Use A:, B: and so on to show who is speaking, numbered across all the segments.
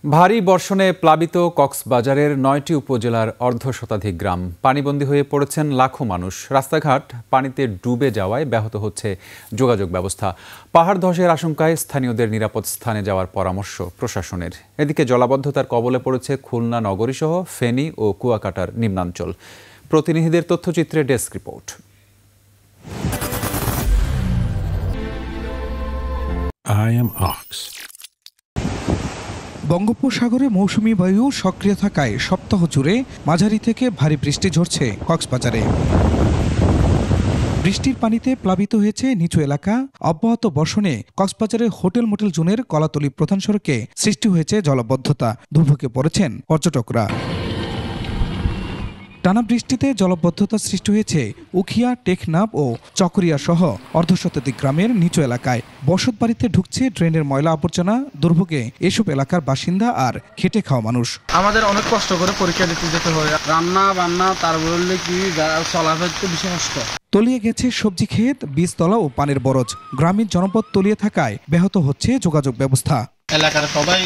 A: ভারী বর্ষণে প্লাবিত কক্সবাজারের ৯টি উপজেলার অর্ধশতাধিক গ্রাম। পানিবন্দী হয়ে পড়েছেন লাখো মানুষ। রাস্তাঘাট পানিতে ডুবে যাওয়ায় ব্যাহত হচ্ছে যোগাযোগ ব্যবস্থা। পাহাড় ধসের আশঙ্কায় স্থানীয়দের নিরাপদ স্থানে যাওয়ার পরামর্শ প্রশাসনের। এদিকে জলাবদ্ধতার কবলে পড়েছে খুলনা নগরীসহ ফেনী ও কুয়াকাটার নিম্নাঞ্চল। প্রতিনিধিদের তথ্যচিত্রে desk report.
B: I am Ox.
C: বঙ্গোপসাগরে মৌসুমী বায়ু সক্রিয় থাকায় সপ্তাহ জুড়ে মাঝারি থেকে ভারী বৃষ্টি ঝরছে কক্সবাজারে। বৃষ্টির পানিতে প্লাবিত হয়েছে নিচু এলাকা। অব্যাহত বর্ষণে কক্সবাজারের হোটেল মোটেল জোনের কলাতলী প্রধান সড়কে সৃষ্টি হয়েছে জলাবদ্ধতা। দুর্ভোগে পড়েছেন পর্যটকরা। টানা বৃষ্টিতে জলাবদ্ধতা সৃষ্টি হয়েছে উখিয়া, টেকনাফ ও চকরিয়া সহ অর্ধশতাধিক গ্রামের নিচু এলাকায়। বসত বাড়িতে ঢুকছে ড্রেনের ময়লা আবর্জনা। দুর্ভোগে এসব এলাকার বাসিন্দা আর খেটে খাওয়া মানুষ।
D: আমাদের অনেক কষ্ট করে পরীক্ষা দিতে যেতে হয়, রান্না বান্না, তার বললে কি চলাফেরা বেশি কষ্ট।
C: তলিয়ে গেছে সবজি ক্ষেত, বীজতলা ও পানির বরজ। গ্রামীণ জনপদ তলিয়ে থাকায় ব্যাহত হচ্ছে যোগাযোগ ব্যবস্থা।
D: এলাকার সবাই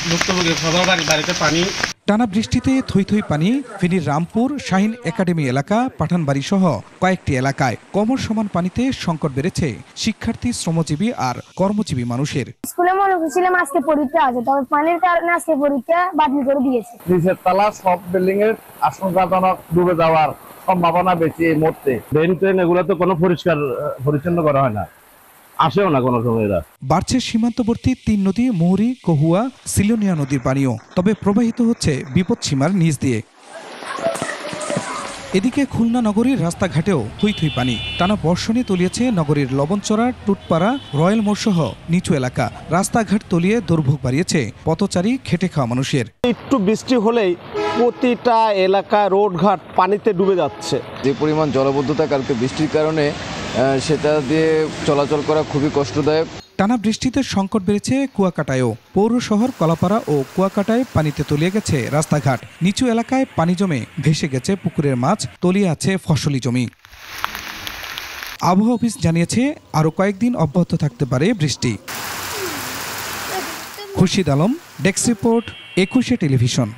D: ভুক্তভোগী, সবার বাড়িতে পানি।
C: টানা বৃষ্টিতে থই থই পানি। ফেনীর রামপুর, শাহিন একাডেমি এলাকা, পাঠানবাড়ি সহ কয়েকটি এলাকায় কমর সমান পানিতে সংকট বেড়েছে শিক্ষার্থী, শ্রমজীবী আর কর্মজীবী মানুষের।
E: স্কুলে মনে হচ্ছিলাম আজকে পরীক্ষা আছে, তবে পানির কারণে আজকে পরীক্ষা বাতিল করে দিয়েছে।
F: নিচের তলা সব বিল্ডিং এর আশঙ্কাজনক ডুবে যাওয়ার সম্ভাবনা বেশি এই মুহূর্তে। ড্রেন ট্রেন এগুলো তো কোনো পরিচ্ছন্ন করা হয় না, আসেও না কোনো সময়।
C: বাড়ছে সীমান্তবর্তী ৩ নদী মুহুরী, কহুয়া, সিলোনিয়া নদীর পানিও। তবে প্রবাহিত হচ্ছে বিপদসীমার নিচ দিয়ে। এদিকে খুলনা নগরীর রাস্তাঘাটেও থই থই পানি। টানা বর্ষণে তলিয়েছে নগরীর লবণচড়া, টুটপাড়া, রয়্যাল মোড় সহ নিচু এলাকা। রাস্তাঘাট তলিয়ে দুর্ভোগ বাড়িয়েছে পথচারী, খেটে খাওয়া মানুষের।
G: একটু বৃষ্টি হলেই প্রতিটা এলাকা রোডঘাট পানিতে ডুবে যাচ্ছে।
H: যে পরিমাণ জলাবদ্ধতা কালকে বৃষ্টির কারণে সেটা দিয়ে চলাচল করা খুবই কষ্টদায়ক।
C: টানা বৃষ্টিতে সংকট বেড়েছে কুয়াকাটায়ও। পৌর শহর কলাপাড়া ও কুয়াকাটায় পানিতে তলিয়ে গেছে রাস্তাঘাট। নিচু এলাকায় পানি জমে ভেসে গেছে পুকুরের মাছ, তলিয়ে আছে ফসলি জমি। আবহাওয়া অফিস জানিয়েছে আরও কয়েকদিন অব্যাহত থাকতে পারে বৃষ্টি। Khurshid Alam, desk report, 21 television.